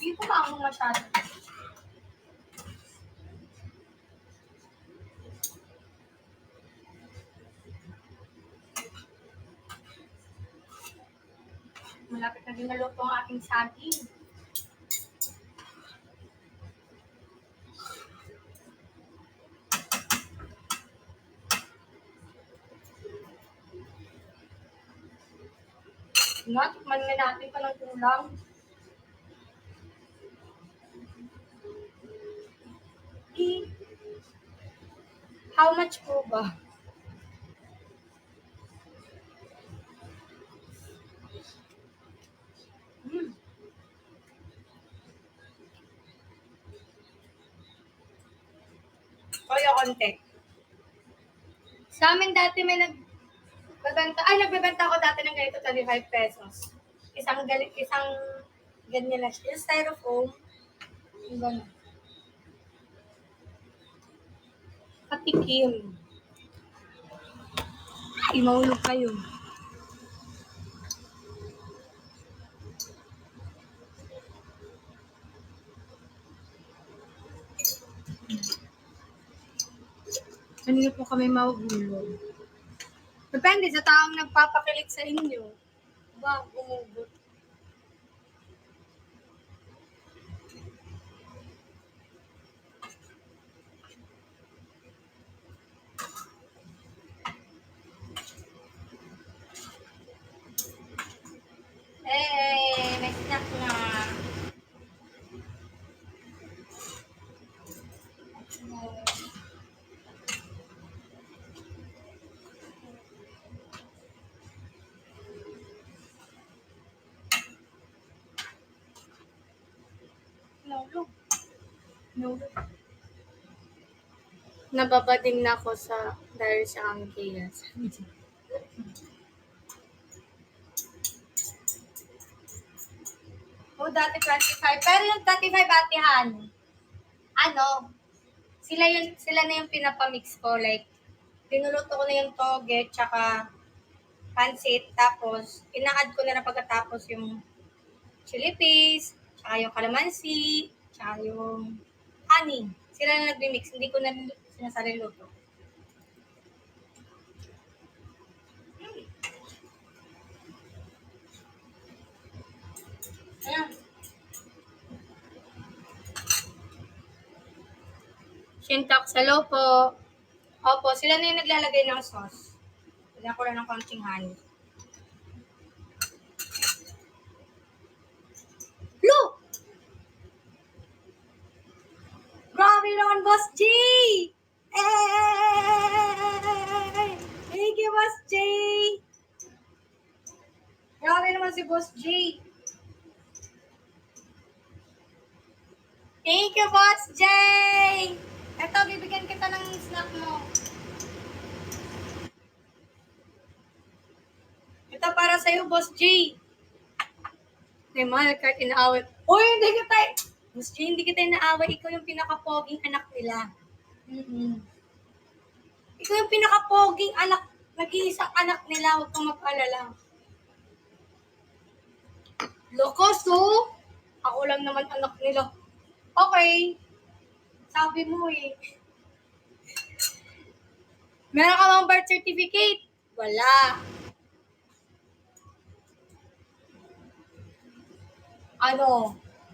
Hindi ko maangang masyado. Malapit na din naluto ang aking saging. Nga, tikman nga natin pa ng kulang. How much po ba? Kaya konti. Sa amin dati may nagbebenta ako dati ng ganito 35 pesos. Isang ganyan lang siya. Yung styrofoam. Yung gano'n. Patikim. Ay, mahulog kayo. Kanina po kami mahulog. Depende sa taong nagpapakilig sa inyo. Ba, umugot. May snack na. No. Nababading na ako dahil sa ang chaos. Dati 25. Pero yung 35 atihan, sila na yung pinapamix ko. Like, pinuluto ko na yung toge, tsaka pansit, tapos, ina-add ko na pagkatapos yung chili paste, tsaka yung calamansi, tsaka yung honey. Sila na nag-mix, hindi ko na sinasali luto. Ayan. Shintak, hello po. Opo, sila na yung naglalagay ng sauce. Lagyan ko lang ng konting honey. Look! Grabe naman, Boss G! Hey! Thank you, Boss G! Grabe naman si Boss G. Thank you, Boss J! Eto, bibigyan kita ng snack mo. Ito para sa'yo, Boss J. May mahal kahit inaaway. Uy, hindi kita Boss J, hindi kita inaaway. Ikaw yung pinaka-poging anak nila. Ikaw yung pinaka-poging anak, nag-iisang anak nila. Huwag kang mag-alala. Lokoso? Ako lang naman anak nila. Okay. Sabi mo eh. Meron ka bang birth certificate? Wala.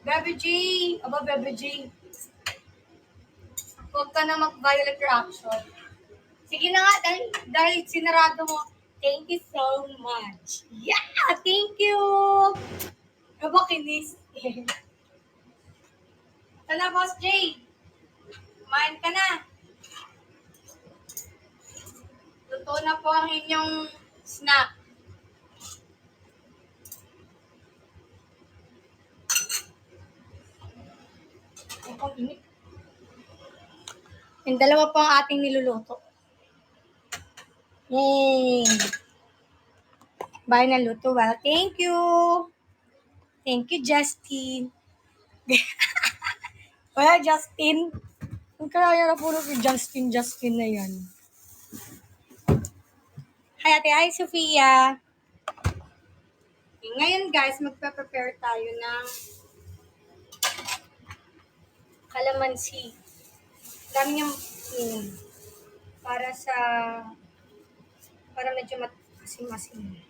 Bebe G. Aba, Bebe G. Huwag ka na mag-violate your action. Sige na nga, dahil sinarado mo. Thank you so much. Yeah! Thank you! Aba, kinis. Ito na, Boss J. Kumain ka na. Luto na po ang inyong snack. Ang init. Yung dalawa po ang ating niluluto. Yay! Bye na luto. Well, thank you. Thank you, Justin. Wala, Justin. Ang kaya na po si Justin na yan. Hi, ate. Hi, Sofia. Okay, ngayon, guys, magpe-prepare tayo ng Calamansi. Dami niyang para para medyo masim-masim.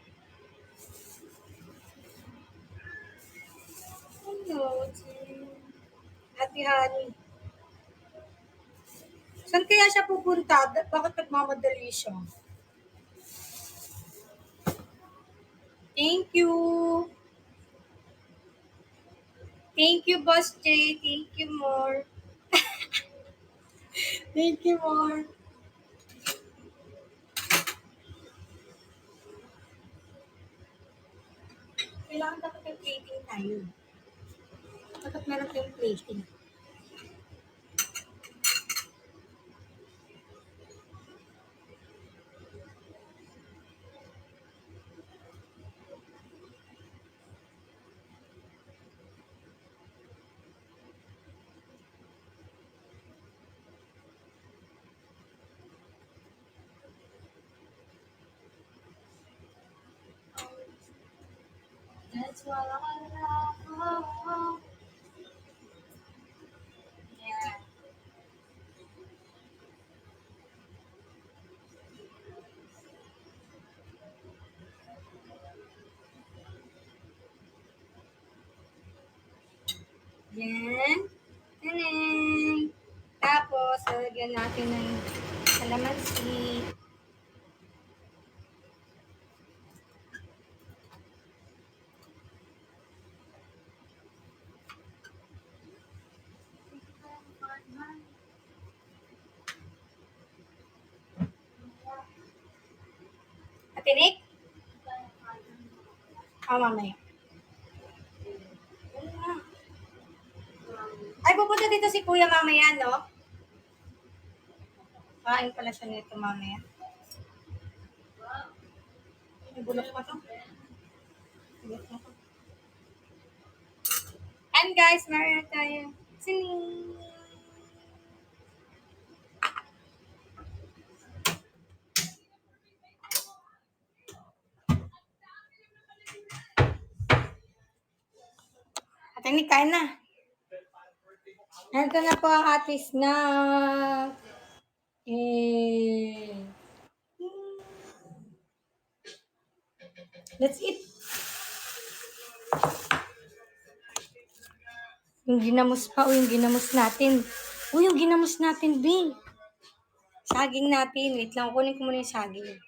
Ano? Happy honey. Saan kaya siya pupunta? Bakit nagmamadali siya? Thank you. Thank you, Boss J. Thank you more. Thank you more. Kailangan dapat yung plating tayo. Dapat meron tayong plating. That's what I love. Yeah. Yan. Taneng. Tapos, lalagyan natin ng kalamansi. Atinik? Mamaya. Ay, pupunta dito si Kuya mamaya, no? Kain pala siya nito mamaya. May bulok pa to. Bulok na to. And guys, meron na tayo. Sining! Atinik, kain na. Ito na po ang ating snack. Let's eat. Yung ginamos pa, yung ginamos natin. Yung ginamos natin, B. Saging natin. Wait lang, kunin ko muna yung saging.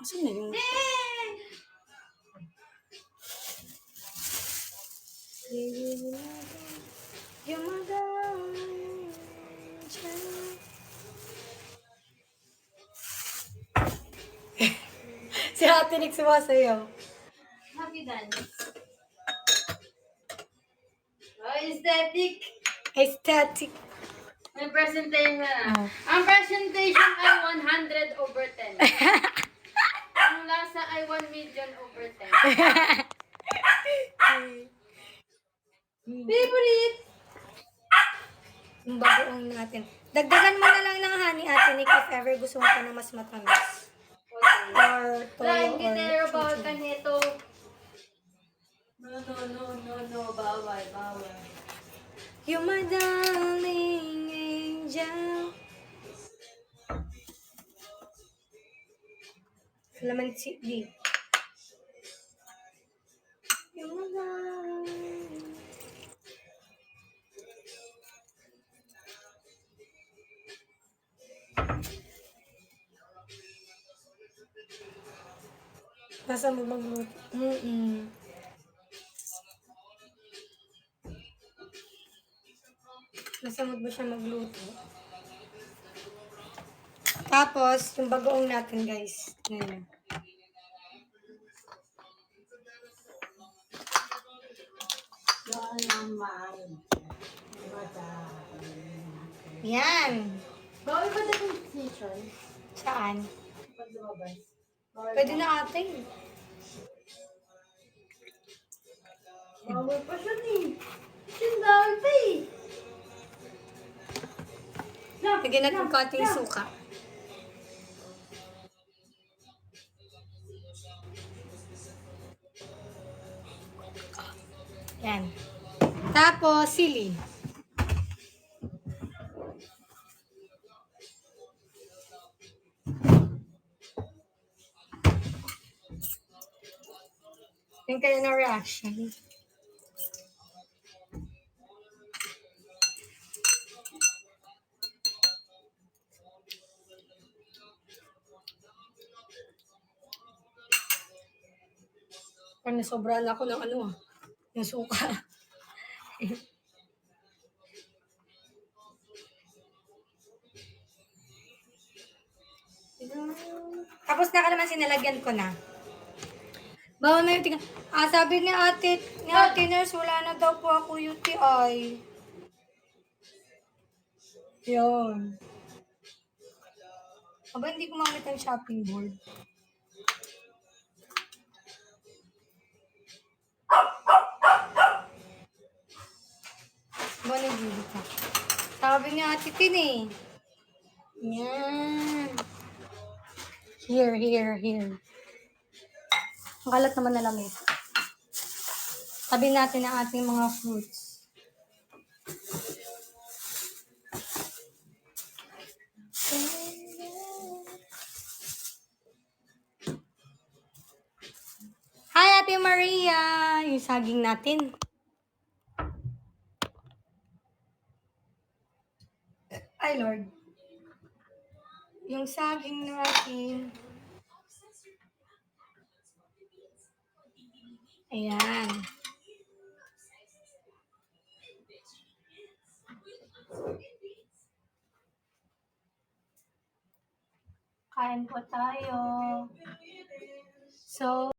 Asan na yung... Si Ate Nick sumasayaw. Happy dance. Oh, aesthetic. Aesthetic. May presentation na. Ang presentation ay 100 over 10. Ang lasa ay 1 million over 10. Favorite! Yung bagoong natin. Dagdagan mo na lang ng honey, Ate Nick, if ever gusto mo pa na mas matamis. Okay. Or toyo Lain or kita bawal chicken. ka nito. No. Bawal. You're my darling angel. Calamansi D. You're my darling. Nasa mo magluto? Nasa mo ba siya magluto? Tapos, yung bagoong natin, guys. Yan. Yan. Bawal ba na yung position? Saan? Pag lumabas. Pwede na ate. Bawal pa siya eh. Sindal pa eh. Lagyan natin konting suka. Yan. Tapos, sili. Yung kaya na reaction. Parang nasobrahan ako ng ano yung suka. Tapos na ka naman sinalagyan ko na. Bawal na yung tingnan. Sabi ni ate nurse, wala na daw po ako UTI. Yun. Aba, hindi ko makita yung shopping board. Ba, nagigit ka. Sabi ni ate Tin eh. Yan. Here. Ang kalat naman na lamig. Sabi natin ang ating mga fruits. Hi, Ate Maria! Yung saging natin. Ay, Lord. Yung saging natin. Ayan. Kain po tayo. So,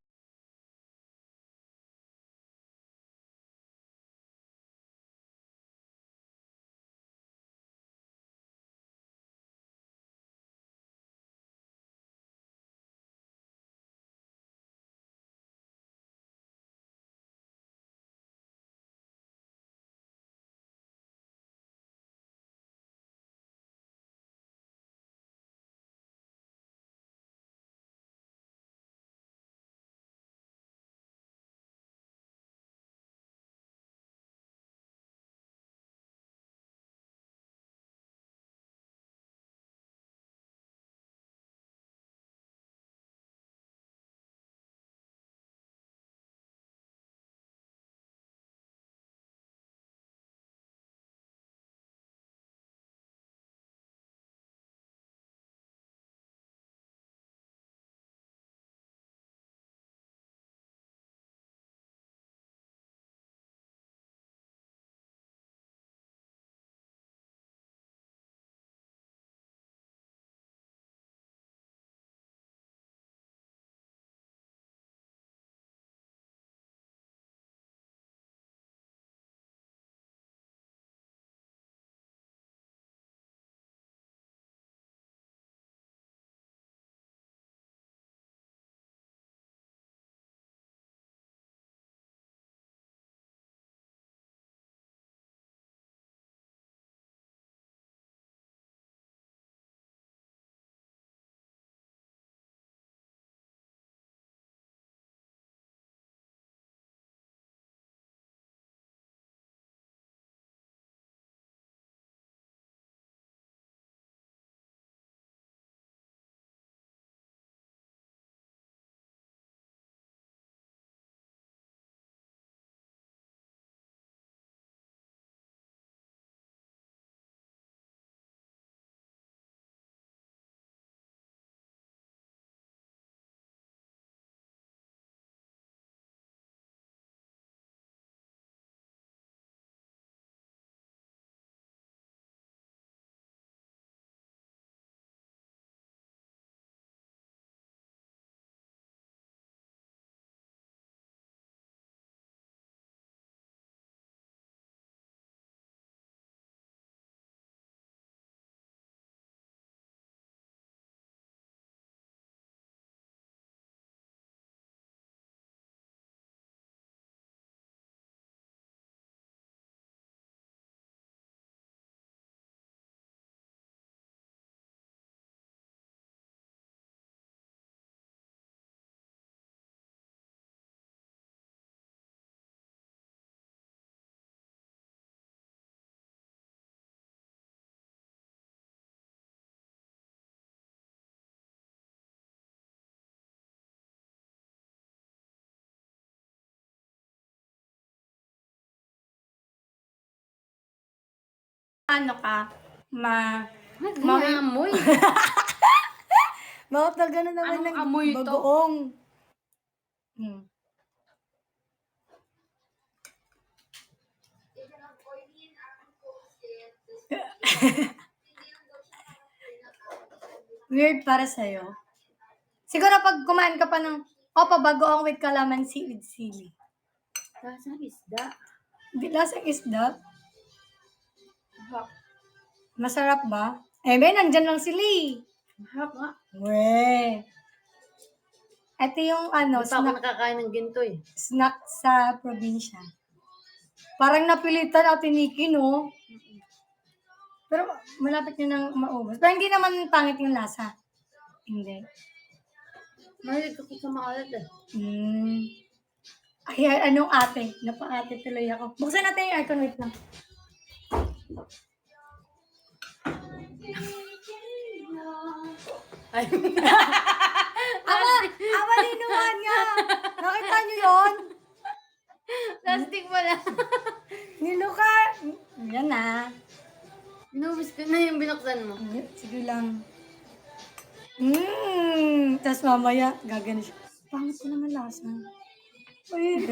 Ano ka? Maamoy. Makapag na naman Anong ng amoy to? bagoong. Hmm. Weird para sa'yo. Siguro pag kumain ka pa ng, bagoong with calamansi with sili. Lasang isda. Di lasang isda. Masarap ba? Eh, may nandyan lang sila eh. Mahap nga. Weh. Ito yung Hindi pa ako nakakain ng ginto eh. snack sa probinsya. Parang napilitan natin Nikki, no? Pero malapit nyo nang maubos. Pero hindi naman pangit yung lasa. Hindi. Mahilig ako sa maalat eh. Ay, anong ate? Napa-ate tuloy ako. Buksan natin yung aircon, wait lang. Ay. Ama, linuhan nga! Nakita nyo yun? Plastic pala. Niluka! Yan na. Inubos ko na yung binuksan mo. Sige lang. Tapos mamaya, gagano siya. Pangit ko naman lasa. Uy.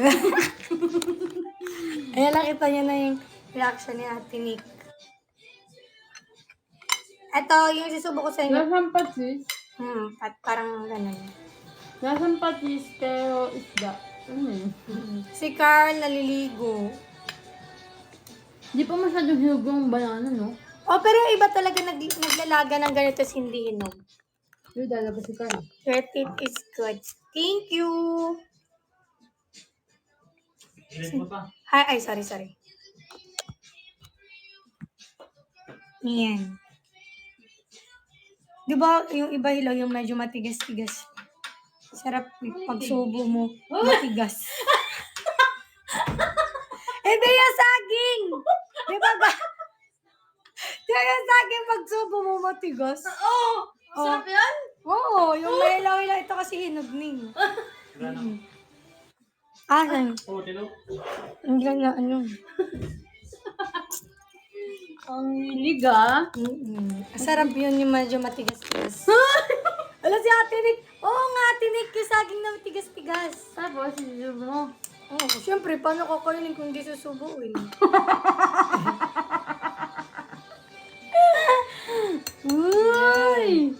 Ayan, nakita niyo na yung reaction ni Ate Nick. Ito, yung susubo ko sa inyo. Lasang patis. At parang ganun. Lasang patis pero isda. Si Carl naliligo. Di pa masyadong hinugong banana, no? Pero yung iba talaga naglalaga ng ganito sa hindi hinog. Yung lalabas si Carl. Your teeth is good. Thank you! Ay, sorry. Yan. Di ba yung iba hilaw yung medyo matigas-tigas? Sarap pagsubo mo, matigas. Hindi yung saging! Di ba ba? Di ba yung saging pagsubo mo matigas? Oo! Sarap yan? Oo, yung may hilaw-hilaw. Ito kasi hinog ning. Asan? Oo, tino. Hindi na ano. Ang hilig ah. Sarap yun yung medyo matigas-tigas. Wala si Ate Nick. Oo nga, Ate Nick, yung saging na matigas-tigas. Tapos, sisubo mo. Oo, syempre, paano kakainin kung hindi susubuin? Uy!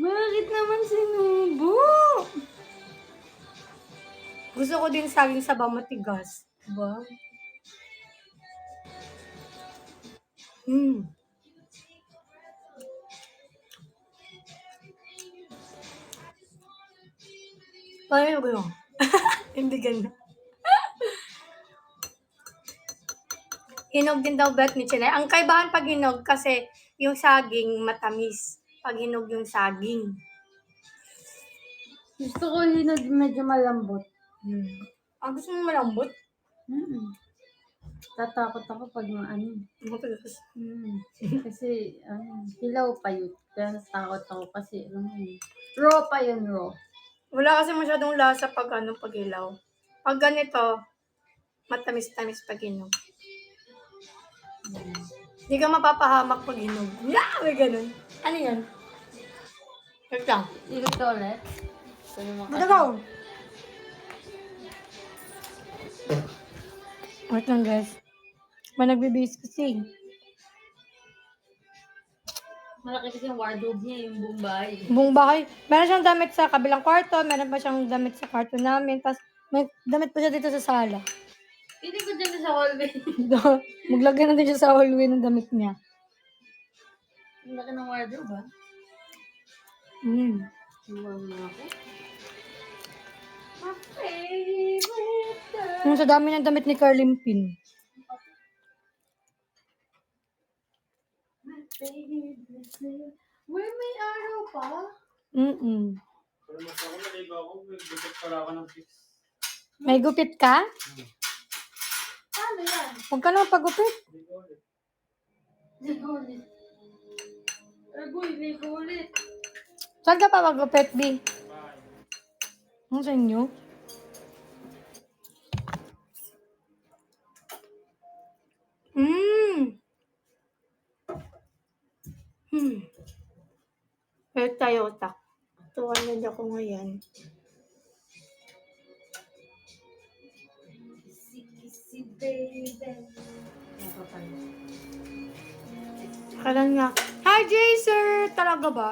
Bakit naman sinubo? Gusto ko din saging sabaw matigas. Diba? Paano ba yun? Hindi ganda. Hinog din daw bet ni Chinay. Ang kaibahan pag hinog kasi yung saging matamis. Pag hinog yung saging. Gusto ko hinog medyo malambot. Gusto mo malambot? Tatakot ako pag maano. Matigas. Kasi, hilaw pa yun. Kaya natakot ako kasi, raw pa yun, raw. Wala kasi masyadong lasa pag pag ilaw. Pag ganito, matamis-tamis pag hinog. Hindi ka mapapahamak pag hinog. Yeah! May ganun. Ano yan? Wait lang. Ikot ka ulit. Matabaw! Wait lang guys. May nagbibihis kasi. Malaki kasi yung wardrobe niya, yung buong bahay. Buong bahay. Meron siyang damit sa kabilang kwarto, meron pa siyang damit sa kwarto namin, tapos may damit pa siya dito sa sala. Hindi ko dyan sa hallway. Maglagay na din siya sa hallway ng damit niya. Ang laki ng wardrobe, ha? Tumawag na ako. My favorite girl. Yung sa dami ng damit ni Carlin Pin. My favorite girl. Where may araw pa? Pero mas ako naligo ako, bigit pala ako ng 6. May gupit ka? Paano yan? Huwag ka naman pagupit. Ligo ulit. Agoy, ligo ulit. Saan ka pa magupit, B? Ano sa inyo? Pero Toyota. Tuwan ako ngayon. Kisi baby. Ano pa pala? Kailan nga? Hi, Jaser! Talaga ba?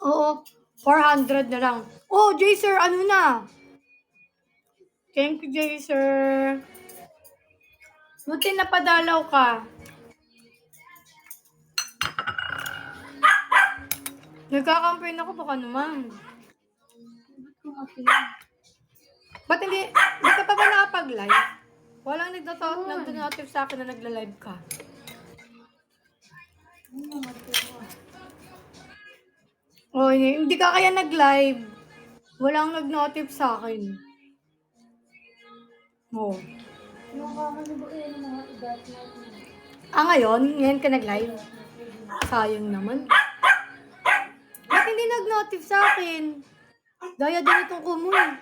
Oo. 400 na lang. Oh, Jaser, ano na? Thank you, Jaser. Buti napadalaw ka. Nagkakampaign ako, baka naman. Ba't hindi ka pa ba nakapag-live? Walang nagda-notif sa akin na nagla-live ka. Oh, hindi ka kaya nag-live. Walang nag-notif sa akin. Oh. Ngayon? Ngayon ka nag-live? Sayang naman. Ba't hindi nag-notif sa akin? Daya din itong kumo eh.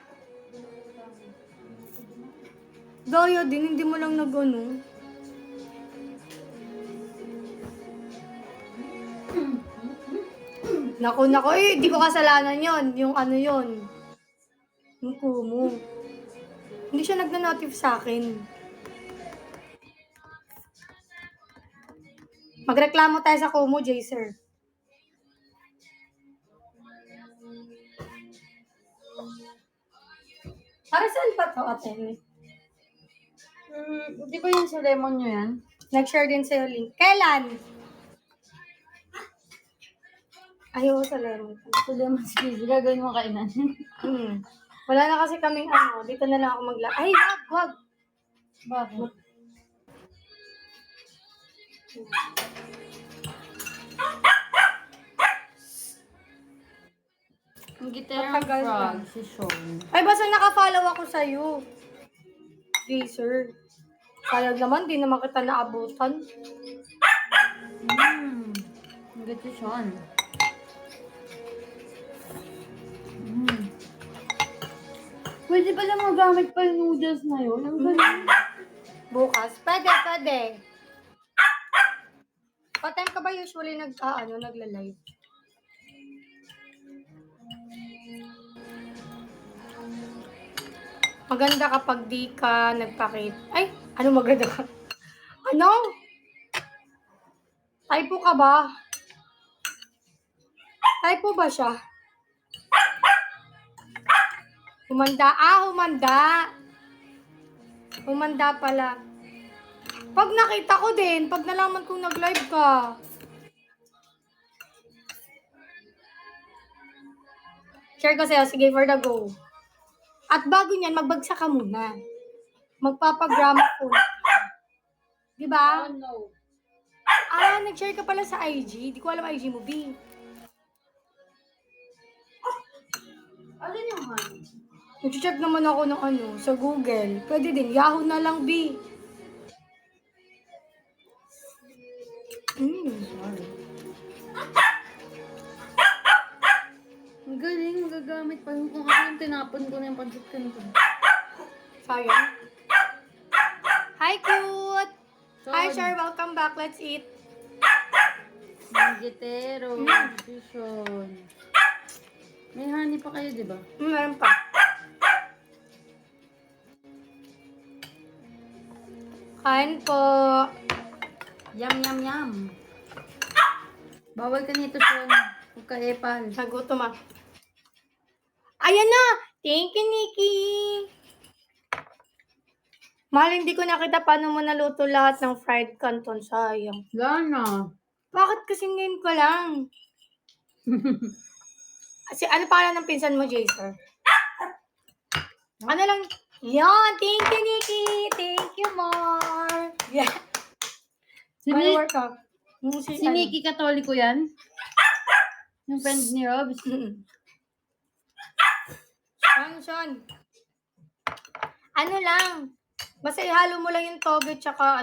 Daya din, hindi mo lang nag-ano. Naku, hindi ko kasalanan yon. Yung ano yon. Yung kumo. Hindi siya nagna-notif sa akin. Magreklamo tayo sa kumo, Jaser. Para saan pa to, ate? Di ba yung sa lemon nyo yan? Nag-share din sa'yo link. Kailan? Ayaw sa lemon. Sa lemon squeeze. Gagawin mo kainan. Wala na kasi kaming ano. Dito na lang ako Ay, wag. Bakit? Ang gitarang Matagal frog, na. si Sean. Ay, basta nakafollow ako sa'yo. Jaser. Sayang naman, di naman kita naabutan. Ang ganda si Sean. Pwede pala magamit pa yung noodles na yun. Ang galing. Bukas. Pwede. Pa-time ka ba usually nagla-live? Maganda kapag di ka nagpakit. Ay, ano maganda ka? Ano? Typo ka ba? Typo ba siya? Humanda. Humanda. Humanda pala. Pag nakita ko din, pag nalaman kong nag-live ka. Share ko sa'yo. Sige, for the go. At bago niyan, magbagsak ka muna. Magpapagramophone. Diba? Oh no. Nag-share ka pala sa IG. Di ko alam IG mo, B. Alin yung honey? Nag-check naman ako ng sa Google. Pwede din. Yahoo na lang, B. Sorry. Ang galing, gagamit pa yung kung ako yung tinapon ko na yung pancit canton. Sayang. Hi, cute! Hi, Sean. Char. Welcome back. Let's eat. Gitero, si Sean. May honey pa kayo, di ba? Meron pa. Kain po. Yum, yum, yum. Bawal ka nito, Sean. Huwag ka epal. Nagutom ah. Ayan na! Thank you, Nikki! Mahal, hindi ko nakita paano mo naluto lahat ng fried canton. Sayang. Gana. Bakit kasi ngayon ko lang? Ano pala ng pinsan mo, Jaser? Ano lang? Yan! Thank you, Nikki! Thank you, Mar! Yeah. Si, Ano work ka? si Nikki Katoliko yan? Yung friend ni Robs? Sean. Ano lang? Basta ihalo mo lang yung toge tsaka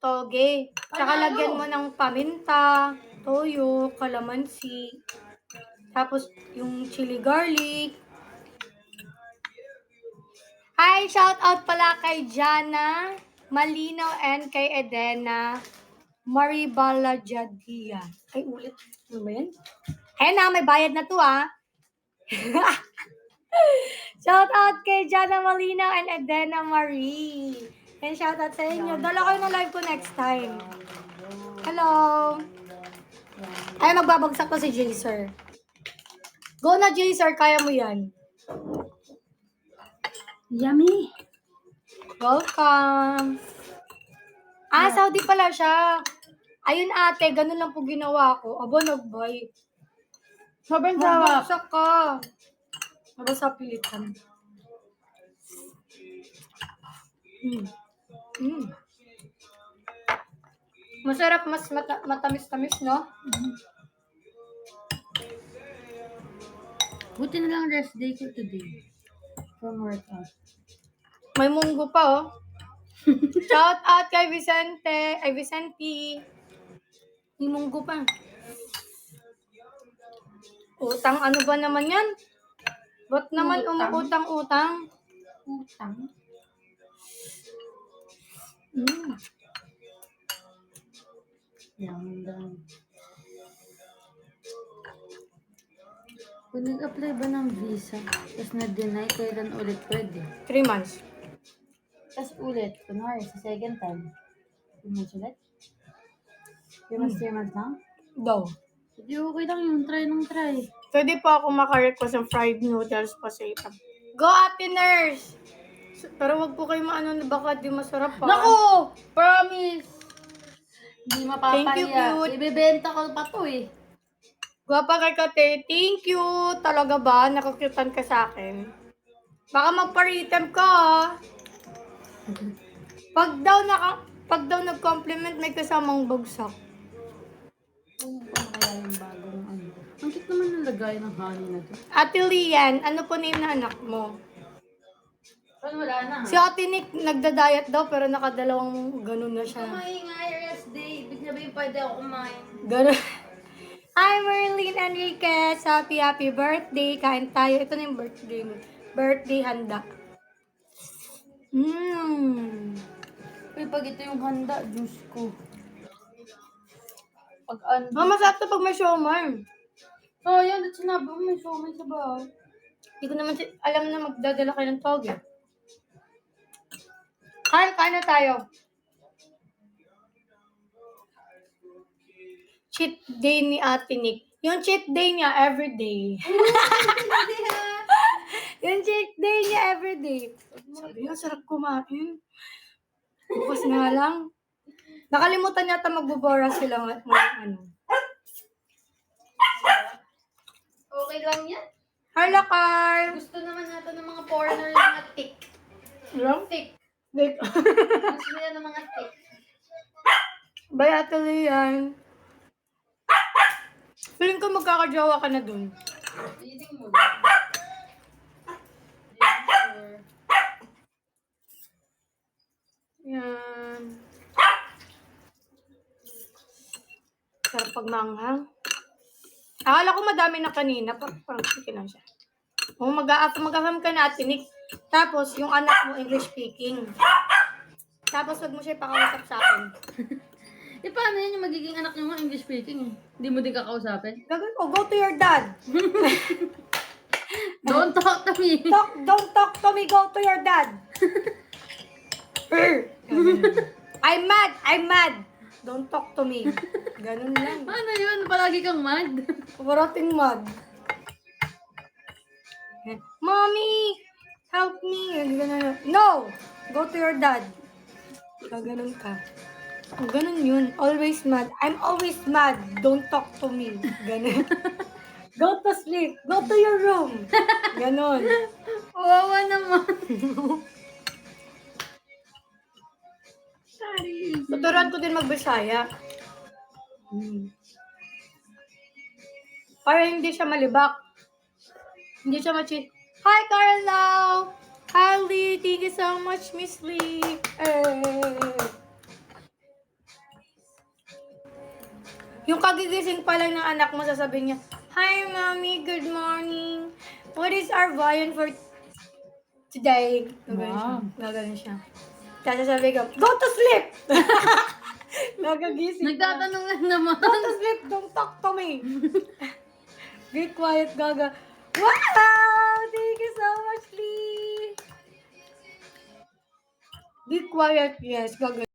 toge. Tsaka lagyan mo ng paminta, toyo, kalamansi. Tapos yung chili garlic. Hi! Shout out pala kay Jana, Malinaw, and kay Edena. Maribala Jadia. Ay, ulit. Ano ba yan? Ayan na, may bayad na to ah. Shout out kay Jana Malinaw and Edena Marie. And shout out sa inyo. Dala kayo na live ko next time. Hello. Ay, magbabagsak to si Jaser. Go na, Jaser. Kaya mo yan. Yummy. Welcome. Ah, Saudi pala siya. Ayun ate, ganun lang po ginawa ko. Aba, nag-buy. Sobrang sarap. Magbagsak ka. Aba, sa pilitan. Masarap, mas matamis-tamis, no? Buti na lang rest day ko today. From workout. May munggo pa, oh. Shout out kay Vicente. Ay, Vicente. May munggo pa. Utang ano ba naman yan? Ba't naman Utang? umuutang-utang? Utang. Yan lang. Kung nag-apply ba ng visa, tapos na-deny, kailan ulit pwede? 3 months. Tapos ulit, kunwari, sa second time. 3 months ulit? 3 months, 3 months lang? Daw. Hindi okay lang yun, try nung try. Pwede po ako makarequest ng fried noodles pa sa itam. Go, Ate Nurse! Pero wag po kayo maano na baka di masarap pa. Naku! Promise! Hindi mapapaya. Thank you, cute. Ibebenta ko pa to eh. Gwapa kay Kate. Thank you. Talaga ba? Nakukyutan ka sa akin. Baka magparitem ka, ah. Pag daw nag-compliment, may kasamang bagsak. Ano pa kaya yung bagong ano? Ang cute naman yung lagay ng honey na to. Ate Lian, ano po name na anak mo? Pero wala na. Si Ate Nick nagda-diet daw pero nakadalawang ganun na siya. Kumain nga, rest day. Ibig sabihin pwede ako kumain. Ganun. Hi, Merlin Enriquez. Happy birthday. Kain tayo. Ito na yung birthday mo. Birthday handa. Uy, pag ito yung handa, juice ko. Pag ano. Masarap to pag may siomay. Oh, yan. At sinabi mo, may siomay sa bahay. Hindi ko naman alam na magdadala kayo ng toge. Kain na tayo. Cheat day ni Ate Nick. Yung cheat day niya everyday. Yung cheat day niya everyday. Sabi niya, sarap kumain. Bukas nga lang. Nakalimutan yata magbubora sila ano. Okay lang yan. Harla, Carl! Gusto naman natin ng mga foreigner ng mga thick. Lang? Thick. Like, Gusto nila ng mga thick. Bye, Ate Lian. Feeling ko magkakajowa ka na dun. Reading mo lang. Yan. Sarap pag manghang. Akala ko madami na kanina. Parang sige lang siya. O mag-affirm ka na, Ate Nick. Tapos, yung anak mo, English speaking. Tapos, wag mo siya ipakausap sa akin. Eh, paano yan yung magiging anak niyo nga English speaking eh? Hindi mo din kakausapin? Gagawin ko, go to your dad. Don't talk to me. Don't talk to me, go to your dad. I'm mad. Don't talk to me. Ganun lang. Ano yun? Palagi kang mad? Parating mad. Mommy, help me. Ganun. No! Go to your dad. Ganun ka. Oh, ganun yun. Always mad. I'm always mad. Don't talk to me. Ganun. Go to sleep. Go to your room. Ganun. Wawa naman. Sorry. Tuturuan ko din magbisaya. Para hindi siya malibak. Hindi siya Hi, Carla! Hi, Lee! Thank you so much, Miss Lee! Yung kagigising pa lang ng anak mo, sasabihin niya, Hi, Mommy! Good morning! What is our viand for today? Gagawin siya. Tapos sasabihin ko, Go to sleep! Nagagising. Nagtatanong lang naman. Go to sleep, don't talk to me. Be quiet, Gaga. Wow! Thank you so much, Lee. Be quiet, yes, Gaga.